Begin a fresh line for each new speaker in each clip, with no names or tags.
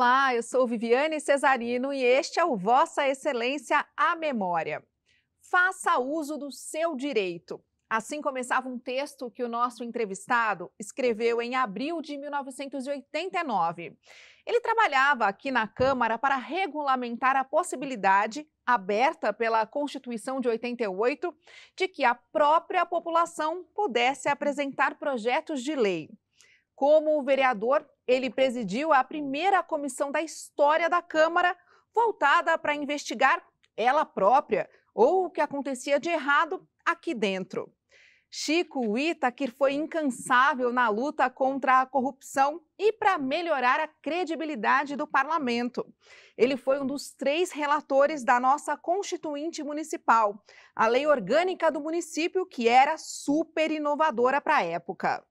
Olá, eu sou Viviane Cesarino e este é o Vossa Excelência a Memória. Faça uso do seu direito. Assim começava um texto que o nosso entrevistado escreveu em abril de 1989. Ele trabalhava aqui na Câmara para regulamentar a possibilidade, aberta pela Constituição de 88, de que a própria população pudesse apresentar projetos de lei. Como vereador, ele presidiu a primeira comissão da história da Câmara voltada para investigar ela própria ou o que acontecia de errado aqui dentro. Chico Whittaker foi incansável na luta contra a corrupção e para melhorar a credibilidade do parlamento. Ele foi um dos 3 relatores da nossa Constituinte Municipal, a lei orgânica do município, que era super inovadora para a época.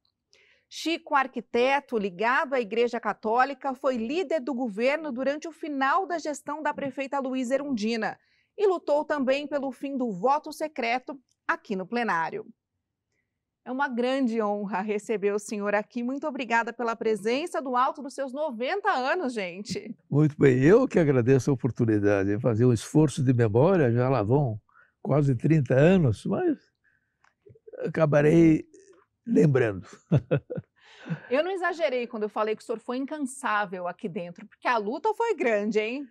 Chico, arquiteto ligado à Igreja Católica, foi líder do governo durante o final da gestão da prefeita Luísa Erundina e lutou também pelo fim do voto secreto aqui no plenário. É uma grande honra receber o senhor aqui. Muito obrigada pela presença do alto dos seus 90 anos, gente.
Muito bem, eu que agradeço a oportunidade de fazer um esforço de memória, já lá vão quase 30 anos, mas acabarei lembrando.
Eu não exagerei quando eu falei que o senhor foi incansável aqui dentro, porque a luta foi grande, hein?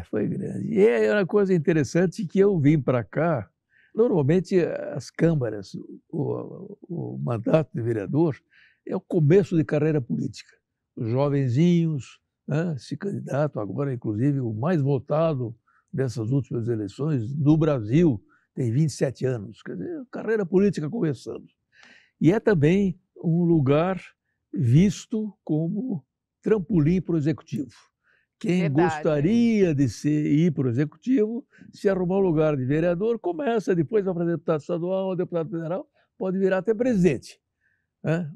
Foi grande. E é uma coisa interessante que eu vim para cá, normalmente as câmaras, o mandato de vereador é o começo de carreira política. Os jovenzinhos, né, se candidatam agora, inclusive o mais votado dessas últimas eleições do Brasil, tem 27 anos, quer dizer, carreira política começando. E é também um lugar visto como trampolim para o executivo. Quem
Verdade.
gostaria de ir para o executivo, se arrumar um lugar de vereador, começa, depois vai para deputado estadual, deputado federal, pode virar até presidente.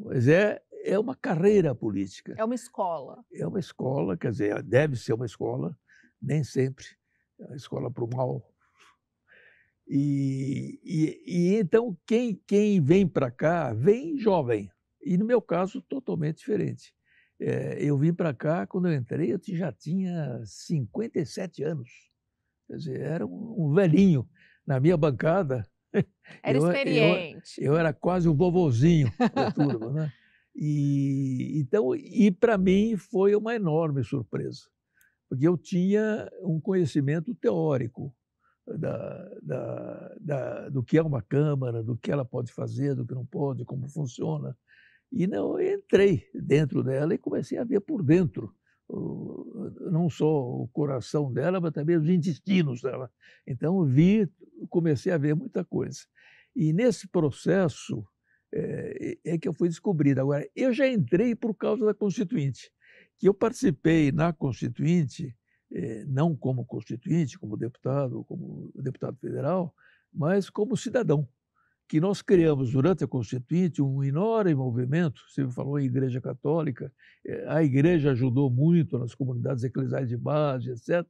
Mas é uma carreira política.
É uma escola.
É uma escola, quer dizer, deve ser uma escola, nem sempre é uma escola para o mal. E então, quem vem para cá, vem jovem. E no meu caso, totalmente diferente. Eu vim para cá, quando eu entrei, eu já tinha 57 anos. Quer dizer, era um velhinho. Na minha bancada,
Era experiente.
eu era quase um vovozinho da turma, né? Então, para mim foi uma enorme surpresa, porque eu tinha um conhecimento teórico do que é uma Câmara, do que ela pode fazer, do que não pode, como funciona. E não, eu entrei dentro dela e comecei a ver por dentro, não só o coração dela, mas também os intestinos dela. Então, comecei a ver muita coisa. E nesse processo é que eu fui descobrindo. Agora, eu já entrei por causa da Constituinte, que eu participei na Constituinte, não como constituinte, como deputado federal, mas como cidadão, que nós criamos durante a Constituinte um enorme movimento. Você falou em Igreja Católica, a Igreja ajudou muito nas comunidades eclesiais de base, etc.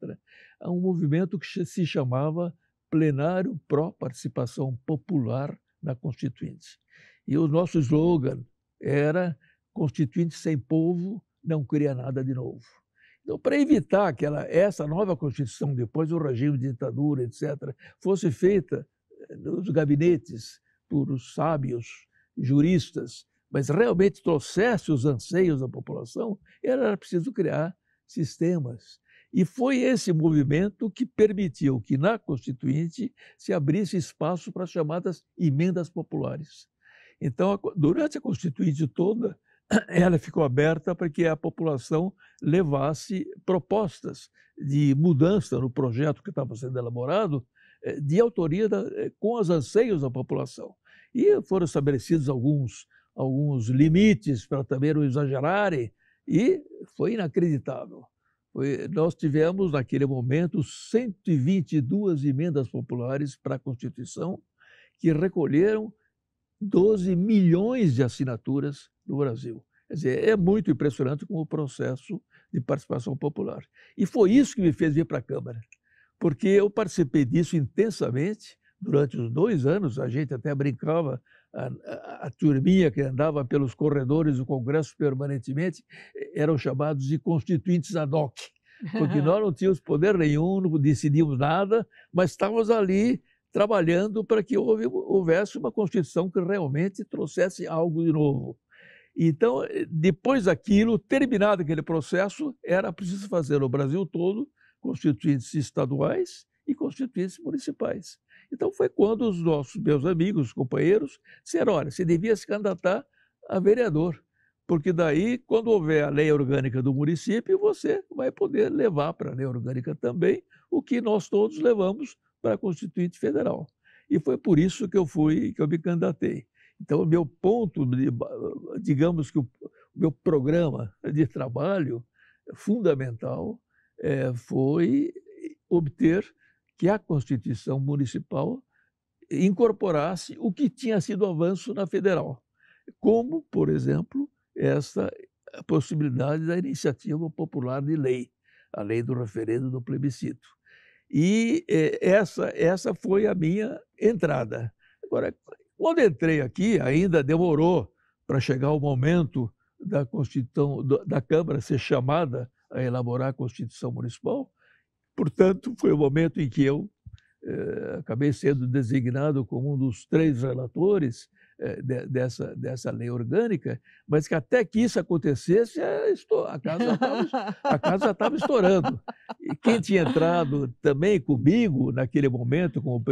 Há um movimento que se chamava Plenário Pró Participação Popular na Constituinte. E o nosso slogan era: Constituinte sem povo não cria nada de novo. Então, para evitar que essa nova Constituição, depois do regime de ditadura, etc., fosse feita nos gabinetes por os sábios juristas, mas realmente trouxesse os anseios da população, era preciso criar sistemas. E foi esse movimento que permitiu que na Constituinte se abrisse espaço para as chamadas emendas populares. Então, durante a Constituinte toda, ela ficou aberta para que a população levasse propostas de mudança no projeto que estava sendo elaborado, de autoria com os anseios da população. E foram estabelecidos alguns limites para também não exagerarem, e foi inacreditável. Nós tivemos, naquele momento, 122 emendas populares para a Constituição, que recolheram 12 milhões de assinaturas no Brasil. Quer dizer, é muito impressionante como o processo de participação popular. E foi isso que me fez vir para a Câmara, porque eu participei disso intensamente durante os 2 anos. A gente até brincava a turminha que andava pelos corredores do Congresso permanentemente eram chamados de constituintes ad hoc, porque nós não tínhamos poder nenhum, não decidíamos nada, mas estávamos ali trabalhando para que houvesse uma Constituição que realmente trouxesse algo de novo. Então, depois daquilo, terminado aquele processo, era preciso fazer no Brasil todo constituintes estaduais e constituintes municipais. Então, foi quando os meus amigos, companheiros, disseram, olha, você devia se candidatar a vereador, porque daí, quando houver a lei orgânica do município, você vai poder levar para a lei orgânica também o que nós todos levamos para a Constituinte Federal. E foi por isso que eu me candidatei. Então, o meu ponto, digamos que o meu programa de trabalho fundamental foi obter que a Constituição Municipal incorporasse o que tinha sido avanço na federal, como, por exemplo, essa possibilidade da iniciativa popular de lei, a lei do referendo do plebiscito. E essa foi a minha entrada. Agora, quando entrei aqui, ainda demorou para chegar o momento da Constituição, da Câmara ser chamada a elaborar a Constituição Municipal. Portanto, foi o momento em que eu acabei sendo designado como um dos 3 relatores dessa lei orgânica, mas que até que isso acontecesse, a casa já estava estourando. E quem tinha entrado também comigo naquele momento, como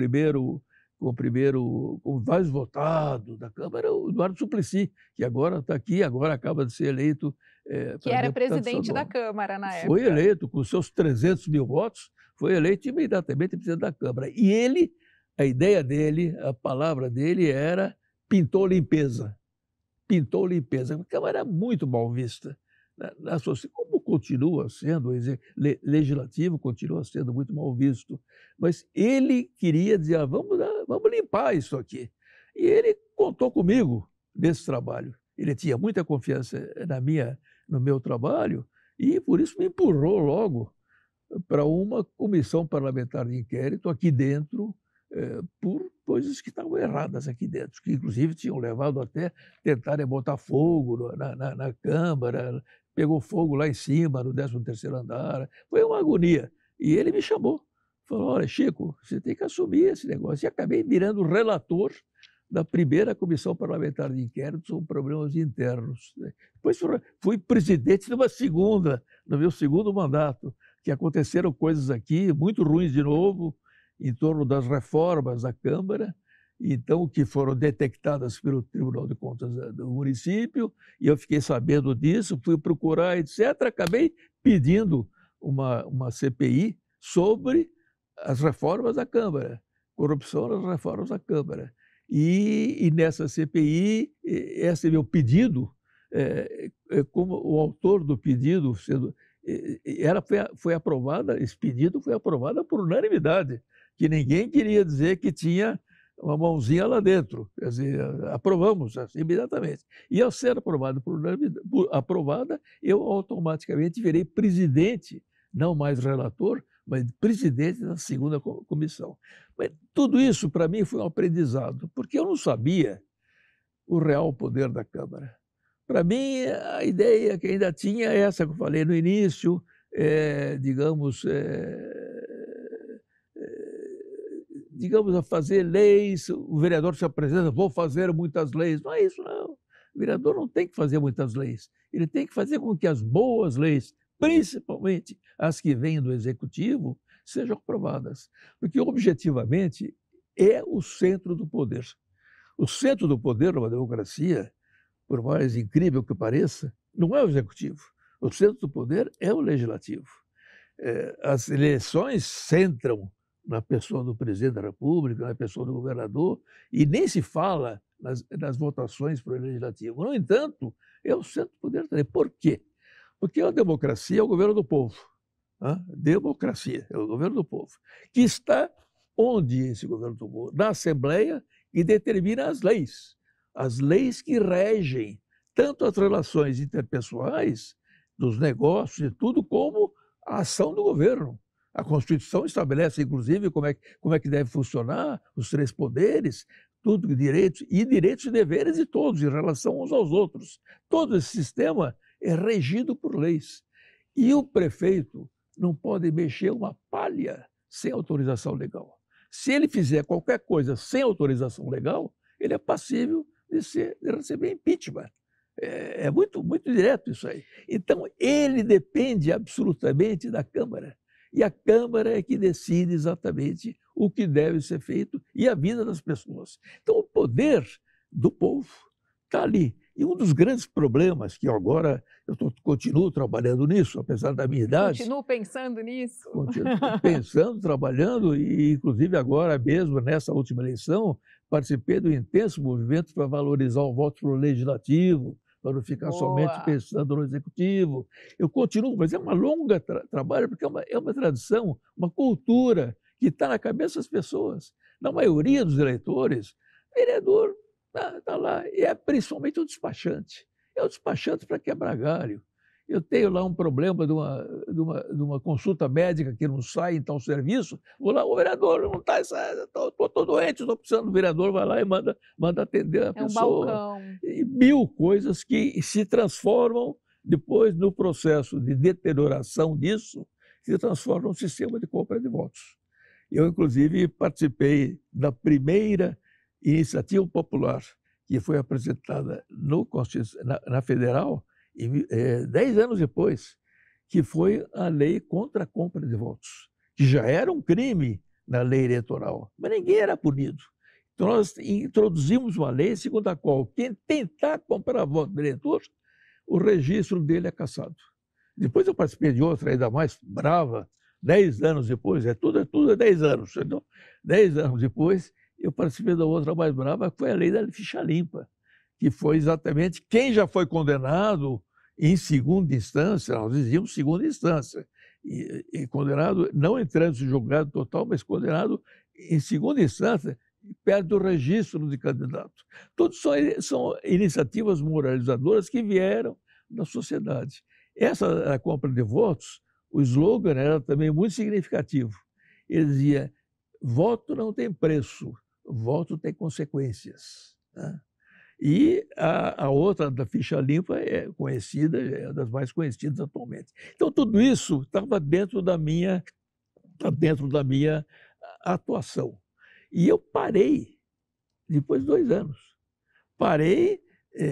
mais votado da Câmara, o Eduardo Suplicy, que agora está aqui, agora acaba de ser eleito.
Que era presidente da Câmara na época.
Foi eleito, com seus 300 mil votos, foi eleito imediatamente presidente da Câmara. E ele, a ideia dele, a palavra dele era pintou limpeza. Pintou limpeza. A Câmara era muito mal vista na sociedade, como continua sendo, o legislativo continua sendo muito mal visto. Mas ele queria dizer, vamos limpar isso aqui. E ele contou comigo nesse trabalho. Ele tinha muita confiança no meu trabalho e, por isso, me empurrou logo para uma comissão parlamentar de inquérito aqui dentro, por coisas que estavam erradas aqui dentro, que inclusive tinham levado até tentarem botar fogo na Câmara, pegou fogo lá em cima, no 13º andar, foi uma agonia. E ele me chamou, falou, olha, Chico, você tem que assumir esse negócio. E acabei virando relator da primeira comissão parlamentar de inquérito sobre problemas internos. Depois fui presidente no meu segundo mandato, que aconteceram coisas aqui muito ruins de novo, em torno das reformas da Câmara, então, que foram detectadas pelo Tribunal de Contas do município, e eu fiquei sabendo disso, fui procurar, etc. Acabei pedindo uma CPI sobre as reformas da Câmara, corrupção nas reformas da Câmara. E nessa CPI, esse meu pedido, como o autor do pedido foi aprovada, esse pedido foi aprovado por unanimidade, que ninguém queria dizer que tinha uma mãozinha lá dentro. Quer dizer, aprovamos assim, imediatamente. E ao ser aprovada, eu automaticamente virei presidente, não mais relator, mas presidente da segunda comissão. Mas tudo isso, para mim, foi um aprendizado, porque eu não sabia o real poder da Câmara. Para mim, a ideia que ainda tinha é essa que eu falei no início, digamos, a fazer leis, o vereador se apresenta, vou fazer muitas leis. Não é isso, não. O vereador não tem que fazer muitas leis. Ele tem que fazer com que as boas leis, principalmente as que vêm do Executivo, sejam aprovadas. Porque, objetivamente, é o centro do poder. O centro do poder numa democracia, por mais incrível que pareça, não é o Executivo. O centro do poder é o Legislativo. As eleições centram na pessoa do presidente da República, na pessoa do governador, e nem se fala nas votações para o Legislativo. No entanto, é o centro do poder também. Por quê? Porque a democracia é o governo do povo. Democracia é o governo do povo. Que está onde esse governo do povo? Na Assembleia, e determina as leis que regem tanto as relações interpessoais, dos negócios e tudo, como a ação do governo. A Constituição estabelece, inclusive, como é que deve funcionar os 3 poderes. tudo direitos e deveres de todos em relação uns aos outros. Todo esse sistema é regido por leis. E o prefeito não pode mexer uma palha sem autorização legal. Se ele fizer qualquer coisa sem autorização legal, ele é passível de receber impeachment. É muito, muito direto isso aí. Então, ele depende absolutamente da Câmara. E a Câmara é que decide exatamente o que deve ser feito e a vida das pessoas. Então, o poder do povo está ali. E um dos grandes problemas, que agora eu continuo trabalhando nisso, apesar da minha idade.
Continuo pensando nisso.
Continuo pensando, trabalhando, e inclusive agora mesmo, nessa última eleição, participei do intenso movimento para valorizar o voto pro legislativo, para não ficar somente pensando no executivo. Eu continuo, mas é uma longa trabalho, porque é uma tradição, uma cultura que está na cabeça das pessoas. Na maioria dos eleitores, vereador está lá, e é principalmente o despachante. É o despachante para quebrar galho. Eu tenho lá um problema de uma consulta médica que não sai em tal serviço, vou lá, o vereador não está, estou doente, estou precisando do vereador, vai lá e manda atender a pessoa.
É um balcão.
E mil coisas que se transformam depois no processo de deterioração disso, se transforma num sistema de compra de votos. Eu, inclusive, participei da primeira iniciativa popular que foi apresentada na Federal, 10 anos depois, que foi a lei contra a compra de votos, que já era um crime na lei eleitoral, mas ninguém era punido. Então, nós introduzimos uma lei segundo a qual quem tentar comprar voto do eleitor, o registro dele é cassado. Depois eu participei de outra ainda mais brava, 10 anos depois, tudo é 10 anos. Então, 10 anos depois, eu participei da outra mais brava, que foi a lei da ficha limpa, que foi exatamente quem já foi condenado em segunda instância, nós dizíamos segunda instância, e condenado, não em trânsito julgado total, mas condenado em segunda instância, perde o registro de candidato. Todos são iniciativas moralizadoras que vieram da sociedade. Essa a compra de votos, o slogan era também muito significativo. Ele dizia, voto não tem preço, voto tem consequências. Né? E a outra, da ficha limpa, é conhecida, é uma das mais conhecidas atualmente. Então, tudo isso estava dentro da minha atuação. E eu parei, depois de 2 anos. Parei,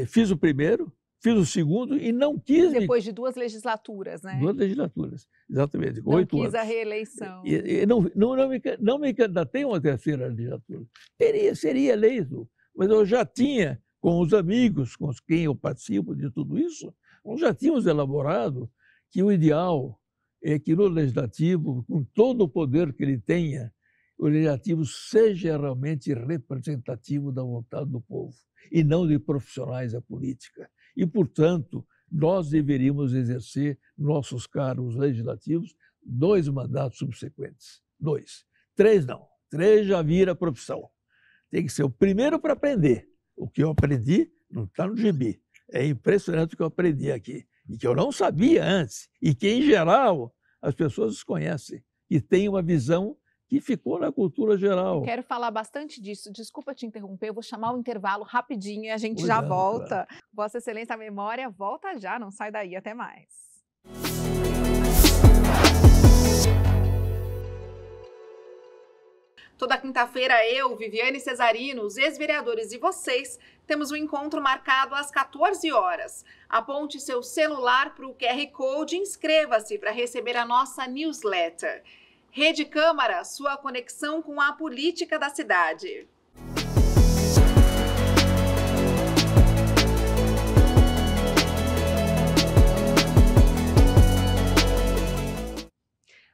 fiz o primeiro, fiz o segundo e não quis...
Depois de 2 legislaturas, né?
2 legislaturas, exatamente, 8 anos.
Não quis a reeleição.
E não me candidatei a uma terceira legislatura. Seria eleito, mas eu já tinha, com os amigos com quem eu participo de tudo isso, nós já tínhamos elaborado que o ideal é que no legislativo, com todo o poder que ele tenha, o legislativo seja realmente representativo da vontade do povo e não de profissionais da política. E, portanto, nós deveríamos exercer nossos cargos legislativos 2 mandatos subsequentes. 2. 3 não. 3 já vira profissão. Tem que ser o primeiro para aprender. O que eu aprendi não está no gibi. É impressionante o que eu aprendi aqui. E que eu não sabia antes. E que, em geral, as pessoas desconhecem. E têm uma visão que ficou na cultura geral.
Quero falar bastante disso. Desculpa te interromper, eu vou chamar o intervalo rapidinho e a gente já volta. Claro. Vossa Excelência, a memória volta já, não sai daí, até mais. Toda quinta-feira eu, Viviane Cesarino, os ex-vereadores e vocês temos um encontro marcado às 14 horas. Aponte seu celular para o QR Code e inscreva-se para receber a nossa newsletter. Rede Câmara, sua conexão com a política da cidade.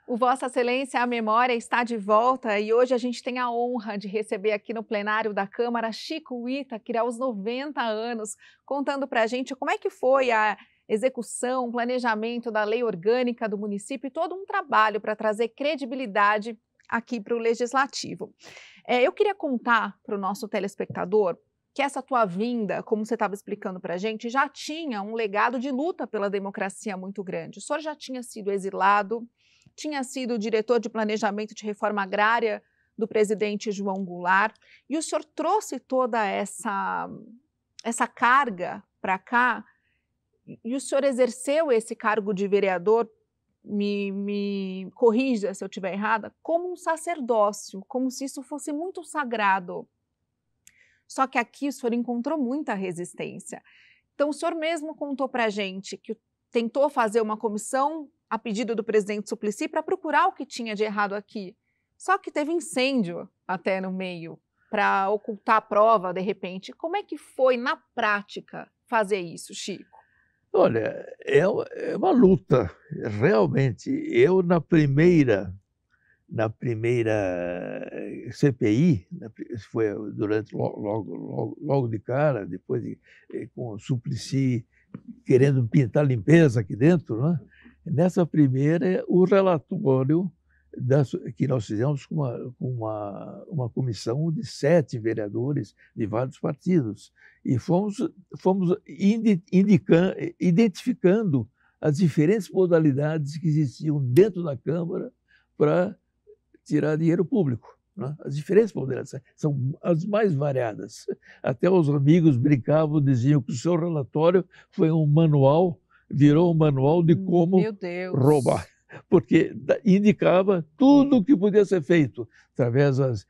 O Vossa Excelência, a memória está de volta e hoje a gente tem a honra de receber aqui no plenário da Câmara Chico Whittaker, aos 90 anos, contando para a gente como é que foi a execução, planejamento da lei orgânica do município e todo um trabalho para trazer credibilidade aqui para o Legislativo. Eu queria contar para o nosso telespectador que essa tua vinda, como você estava explicando para a gente, já tinha um legado de luta pela democracia muito grande. O senhor já tinha sido exilado, tinha sido diretor de planejamento de reforma agrária do presidente João Goulart, e o senhor trouxe toda essa carga para cá, e o senhor exerceu esse cargo de vereador, me corrija se eu estiver errada, como um sacerdócio, como se isso fosse muito sagrado. Só que aqui o senhor encontrou muita resistência. Então o senhor mesmo contou para a gente que tentou fazer uma comissão a pedido do presidente Suplicy para procurar o que tinha de errado aqui. Só que teve incêndio até no meio, para ocultar a prova, de repente. Como é que foi, na prática, fazer isso, Chico?
Olha, é uma luta, realmente. Eu, na primeira CPI, foi durante logo de cara, depois com o Suplicy querendo pintar limpeza aqui dentro, né? Nessa primeira, o relatório que nós fizemos com uma comissão de 7 vereadores de vários partidos. E fomos identificando as diferentes modalidades que existiam dentro da Câmara para tirar dinheiro público. Né? As diferentes modalidades são as mais variadas. Até os amigos brincavam, diziam que o seu relatório foi um manual, virou um manual de como roubar. Porque indicava tudo o que podia ser feito através das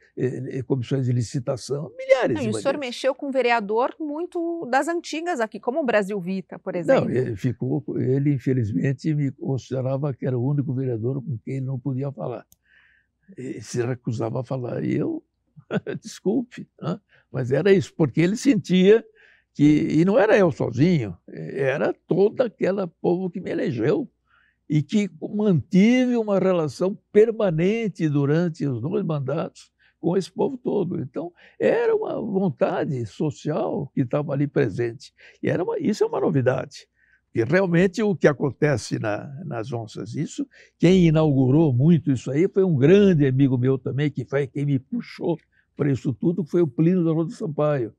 comissões de licitação, milhares de maneiras.
O senhor mexeu com um vereador muito das antigas aqui, como o Brasil Vita, por exemplo.
Não, ele infelizmente me considerava que era o único vereador com quem ele não podia falar. Ele se recusava a falar. E eu, desculpe, né? Mas era isso, porque ele sentia que, e não era eu sozinho, era todo aquele povo que me elegeu, e que mantive uma relação permanente durante os 2 mandatos com esse povo todo. Então, era uma vontade social que estava ali presente. E isso é uma novidade. E realmente o que acontece nas onças, quem inaugurou muito isso aí foi um grande amigo meu também, que foi quem me puxou para isso tudo, que foi o Plínio da Rosa Sampaio,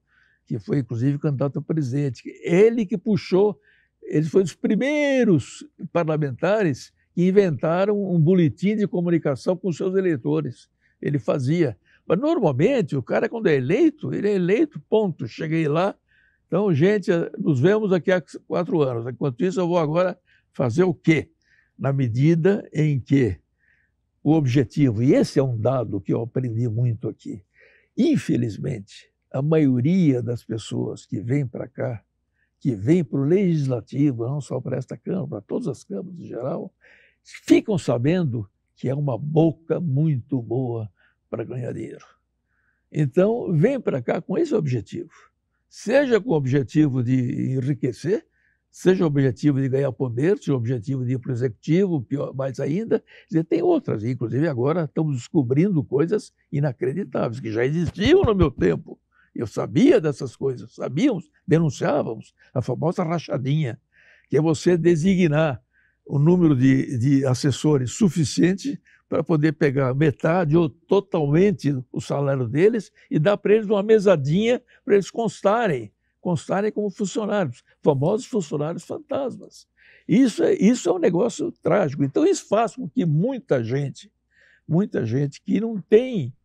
que foi inclusive candidato a presidente. Ele que puxou. Ele foi um dos primeiros parlamentares que inventaram um boletim de comunicação com seus eleitores. Ele fazia. Mas, normalmente, o cara, quando ele é eleito, ponto. Cheguei lá. Então, gente, nos vemos daqui a 4 anos. Enquanto isso, eu vou agora fazer o quê? Na medida em que o objetivo, e esse é um dado que eu aprendi muito aqui, infelizmente, a maioria das pessoas que vêm para cá, que vêm para o Legislativo, não só para esta Câmara, para todas as câmaras em geral, ficam sabendo que é uma boca muito boa para ganhar dinheiro. Então, vem para cá com esse objetivo. Seja com o objetivo de enriquecer, seja o objetivo de ganhar poder, seja o objetivo de ir para o Executivo, pior, mais ainda. Tem outras, inclusive agora estamos descobrindo coisas inacreditáveis, que já existiam no meu tempo. Eu sabia dessas coisas, sabíamos, denunciávamos a famosa rachadinha, que é você designar o número de assessores suficiente para poder pegar metade ou totalmente o salário deles e dar para eles uma mesadinha para eles constarem como funcionários, famosos funcionários fantasmas. Isso é um negócio trágico. Então isso faz com que muita gente que não tem,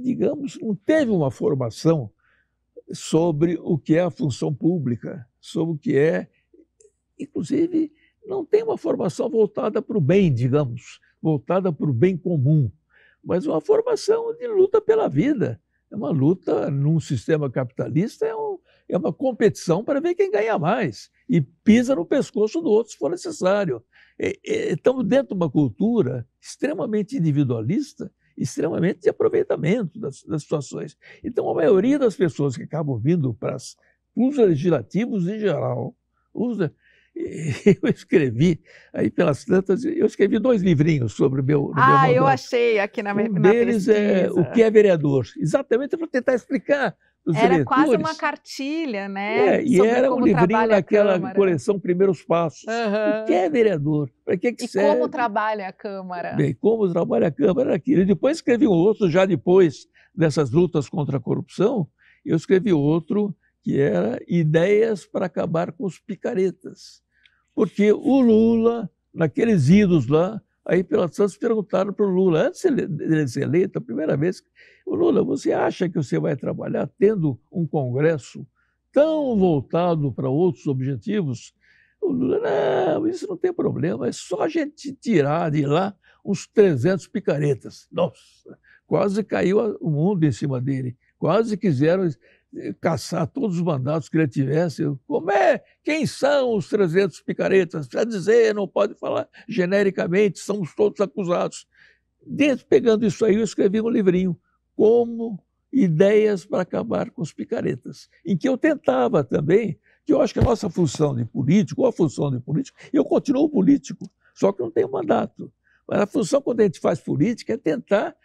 digamos, não teve uma formação sobre o que é a função pública, sobre o que é, inclusive, não tem uma formação voltada para o bem, digamos, voltada para o bem comum, mas uma formação de luta pela vida. É uma luta num sistema capitalista, é uma competição para ver quem ganha mais e pisa no pescoço do outro se for necessário. Estamos dentro de uma cultura extremamente individualista, extremamente de aproveitamento das situações. Então, a maioria das pessoas que acabam vindo para os legislativos em geral, eu escrevi, aí pelas tantas, eu escrevi 2 livrinhos sobre o meu mandato.
Eu achei aqui na
pesquisa. Um deles é O que é vereador, exatamente para tentar explicar os eleitores.
Era quase uma cartilha, né?
E era um livrinho naquela coleção Primeiros Passos.
Uhum.
O que é vereador? Para que serve?
Como trabalha a Câmara?
Bem, como trabalha a Câmara era aquilo. E depois escrevi um outro, já depois dessas lutas contra a corrupção, eu escrevi outro que era Ideias para acabar com os picaretas. Porque o Lula, naqueles idos lá, Aí Pelotas Santos perguntaram para o Lula, antes dele ser eleito, a primeira vez, o Lula, você acha que você vai trabalhar tendo um Congresso tão voltado para outros objetivos? O Lula, não, isso não tem problema, é só a gente tirar de lá uns 300 picaretas. Nossa, quase caiu o mundo em cima dele, quase quiseram caçar todos os mandatos que ele tivesse. Como é? Quem são os 300 picaretas? Precisa dizer, não pode falar genericamente, somos todos acusados. Pegando isso aí, eu escrevi um livrinho, Como Ideias para Acabar com os Picaretas, em que eu tentava também, que eu acho que a nossa função de político, ou a função de político, eu continuo político, só que não tenho mandato. Mas a função, quando a gente faz política, é tentar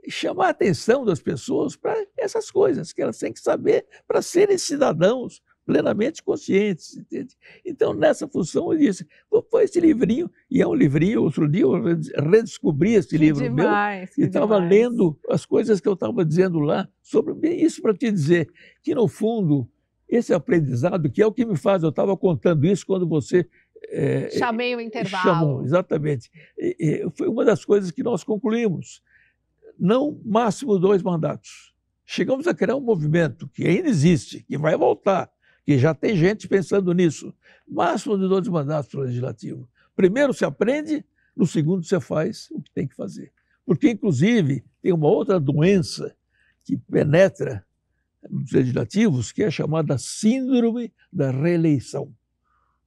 chamar a atenção das pessoas para essas coisas que elas têm que saber para serem cidadãos plenamente conscientes, entende? Então, nessa função, eu disse, vou pôr esse livrinho, e é um livrinho, outro dia eu redescobri esse livro
demais,
meu, e estava lendo as coisas que eu estava dizendo lá, sobre isso para te dizer que, no fundo, esse aprendizado, que é o que me faz, eu estava contando isso quando você...
Chamei o intervalo.
Chamou, exatamente. Foi uma das coisas que nós concluímos. Não máximo 2 mandatos. Chegamos a criar um movimento que ainda existe, que vai voltar, que já tem gente pensando nisso. Máximo de 2 mandatos para o Legislativo. Primeiro se aprende, no segundo você faz o que tem que fazer. Porque, inclusive, tem uma outra doença que penetra nos legislativos, que é a chamada síndrome da reeleição.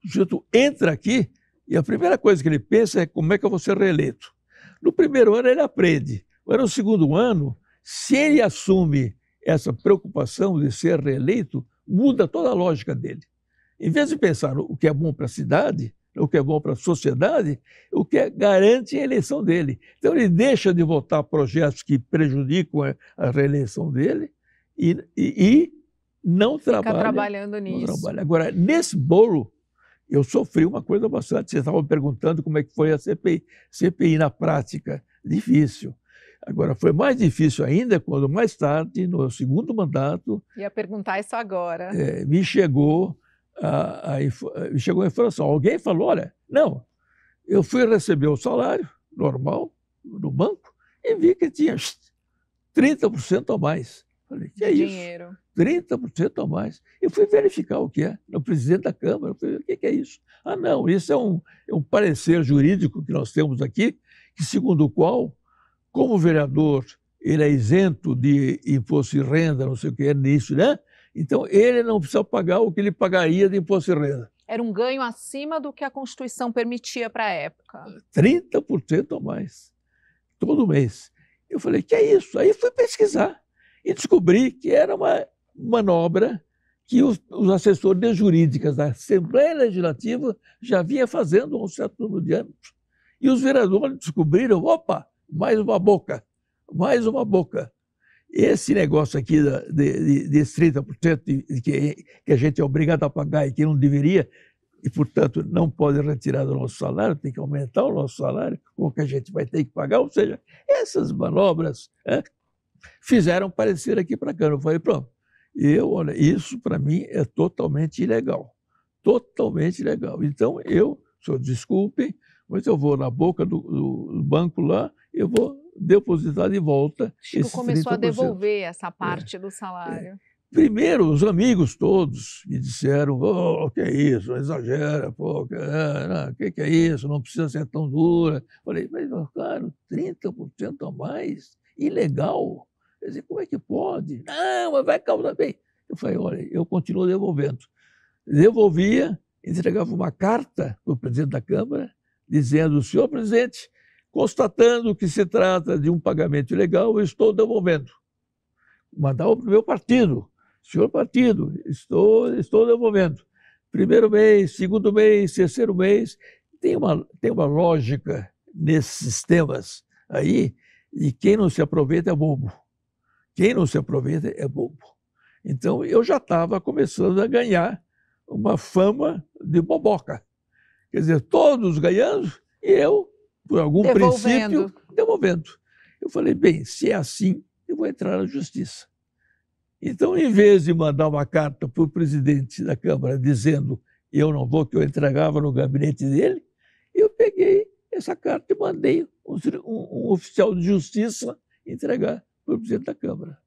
O sujeito entra aqui e a primeira coisa que ele pensa é como é que eu vou ser reeleito. No primeiro ano ele aprende, mas no segundo ano, se ele assume essa preocupação de ser reeleito, muda toda a lógica dele. Em vez de pensar o que é bom para a cidade, o que é bom para a sociedade, o que garante a eleição dele. Então ele deixa de votar projetos que prejudicam a reeleição dele e não trabalha.
Fica trabalhando nisso.
Agora, nesse bolo, eu sofri uma coisa bastante. Você estava perguntando como é que foi a CPI. CPI na prática, difícil. Agora, foi mais difícil ainda quando, mais tarde, no segundo mandato...
Ia perguntar isso agora.
Me chegou a informação. Alguém falou, olha, não, eu fui receber o salário normal no banco e vi que tinha 30% a mais. Falei, que é isso?
Dinheiro.
30% a mais. Eu fui verificar o que é, no presidente da Câmara. Eu falei, o que é isso? Ah, não, isso é um parecer jurídico que nós temos aqui, que segundo o qual, como vereador, ele é isento de imposto de renda, não sei o que é nisso, né? Então, ele não precisa pagar o que ele pagaria de imposto de renda.
Era um ganho acima do que a Constituição permitia para a época.
30% a mais, todo mês. Eu falei, que é isso? Aí fui pesquisar e descobri que era uma manobra que os assessores jurídicos da Assembleia Legislativa já vinham fazendo há um certo número de anos. E os vereadores descobriram, opa, mais uma boca, mais uma boca. Esse negócio aqui desse 30% que a gente é obrigado a pagar e que não deveria, e, portanto, não pode retirar do nosso salário, tem que aumentar o nosso salário, com o que a gente vai ter que pagar. Ou seja, essas manobras fizeram parecer aqui para cá. Eu falei, pronto, olha, isso para mim é totalmente ilegal. Totalmente ilegal. Então, senhor, desculpem, mas eu vou na boca do banco lá, eu vou depositar de volta.
Chico começou 30%. A devolver essa parte do salário.
Primeiro, os amigos todos me disseram, que é isso, não exagera, que é isso, não precisa ser tão dura. Falei, mas, cara, 30% a mais, ilegal. Quer dizer, como é que pode? Não, mas vai causar bem. Eu falei, olha, eu continuo devolvendo. Devolvia, entregava uma carta para o presidente da Câmara, dizendo, senhor presidente, constatando que se trata de um pagamento ilegal, eu estou devolvendo. Mandava para o meu partido. Senhor partido, estou devolvendo. Primeiro mês, segundo mês, terceiro mês. Tem uma lógica nesses sistemas aí, e quem não se aproveita é bobo. Quem não se aproveita é bobo. Então, eu já estava começando a ganhar uma fama de boboca. Quer dizer, todos ganhando e eu, por algum princípio, devolvendo. Eu falei, bem, se é assim, eu vou entrar na justiça. Então, em vez de mandar uma carta para o presidente da Câmara dizendo eu não vou, que eu entregava no gabinete dele, eu peguei, essa carta e mandei um oficial de justiça entregar para o presidente da Câmara.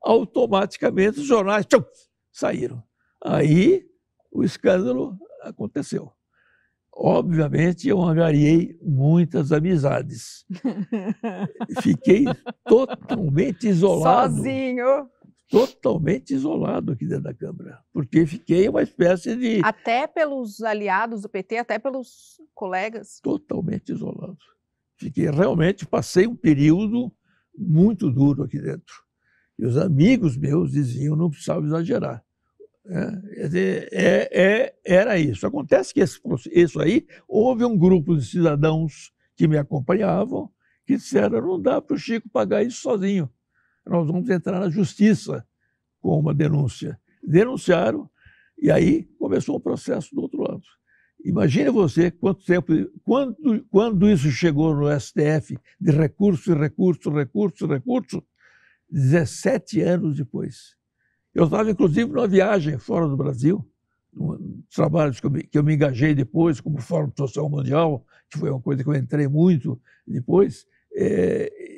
Automaticamente os jornais saíram. Aí o escândalo aconteceu. Obviamente, eu angariei muitas amizades. Fiquei totalmente isolado.
Sozinho.
Totalmente isolado aqui dentro da Câmara. Porque fiquei uma espécie de...
Até pelos aliados do PT, até pelos colegas?
Totalmente isolado. Passei um período muito duro aqui dentro. E os amigos meus diziam, não precisava exagerar. Era isso. Acontece que isso aí, houve um grupo de cidadãos que me acompanhavam que disseram, não dá para o Chico pagar isso sozinho. Nós vamos entrar na justiça com uma denúncia. Denunciaram e aí começou o processo do outro lado. Imagine você quanto tempo, quando isso chegou no STF, de recurso, 17 anos depois. Eu estava, inclusive, numa viagem fora do Brasil, trabalhos que eu me engajei depois, como Fórum Social Mundial, que foi uma coisa que eu entrei muito depois.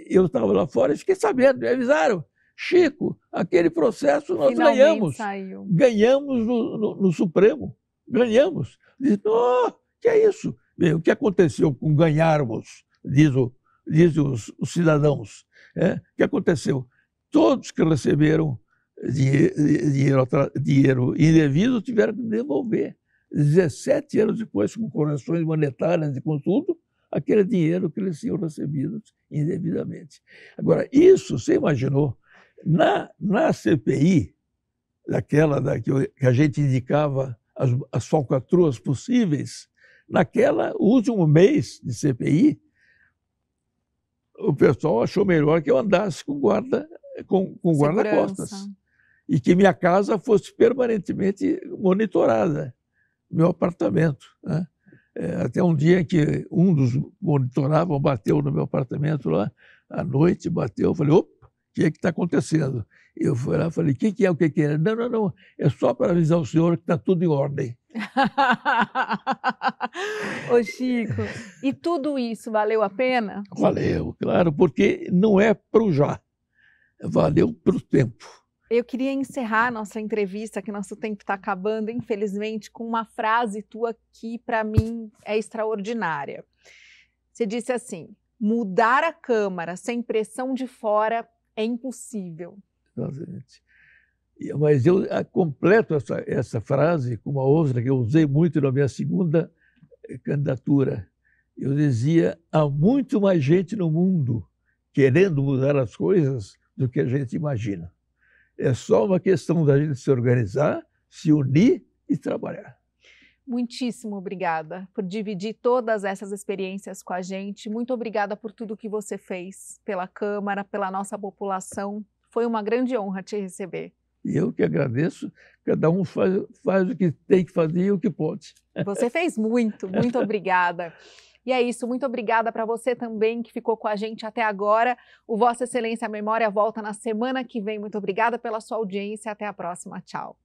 Eu estava lá fora e fiquei sabendo, me avisaram, Chico, aquele processo nós
Finalmente saiu.
Ganhamos no Supremo, ganhamos. Disse, oh, que é isso? Bem, o que aconteceu com ganharmos, diz os cidadãos. O que aconteceu? Todos que receberam dinheiro indevido tiveram que devolver. 17 anos depois, com correções monetárias e com tudo, aquele dinheiro que eles tinham recebido indevidamente. Agora, isso, você imaginou, na CPI, que a gente indicava as falcatruas possíveis, o último mês de CPI, o pessoal achou melhor que eu andasse com guarda-costas e que minha casa fosse permanentemente monitorada, meu apartamento, né? Até um dia que um dos monitoravam bateu no meu apartamento lá, à noite bateu, eu falei, opa, o que é que está acontecendo? Eu fui lá e falei, o que é? Não, é só para avisar o senhor que está tudo em ordem.
Ô Chico, e tudo isso valeu a pena?
Valeu, claro, porque não é para o já, valeu para o tempo.
Eu queria encerrar nossa entrevista, que nosso tempo está acabando, infelizmente, com uma frase tua que, para mim, é extraordinária. Você disse assim, mudar a Câmara sem pressão de fora é impossível.
Exatamente. Mas eu completo essa frase com uma outra que eu usei muito na minha segunda candidatura. Eu dizia, há muito mais gente no mundo querendo mudar as coisas do que a gente imagina. É só uma questão da gente se organizar, se unir e trabalhar.
Muitíssimo obrigada por dividir todas essas experiências com a gente. Muito obrigada por tudo que você fez pela Câmara, pela nossa população. Foi uma grande honra te receber.
E eu que agradeço. Cada um faz o que tem que fazer e o que pode.
Você fez muito obrigada. E é isso, muito obrigada para você também que ficou com a gente até agora. O Vossa Excelência a Memória volta na semana que vem. Muito obrigada pela sua audiência. Até a próxima. Tchau.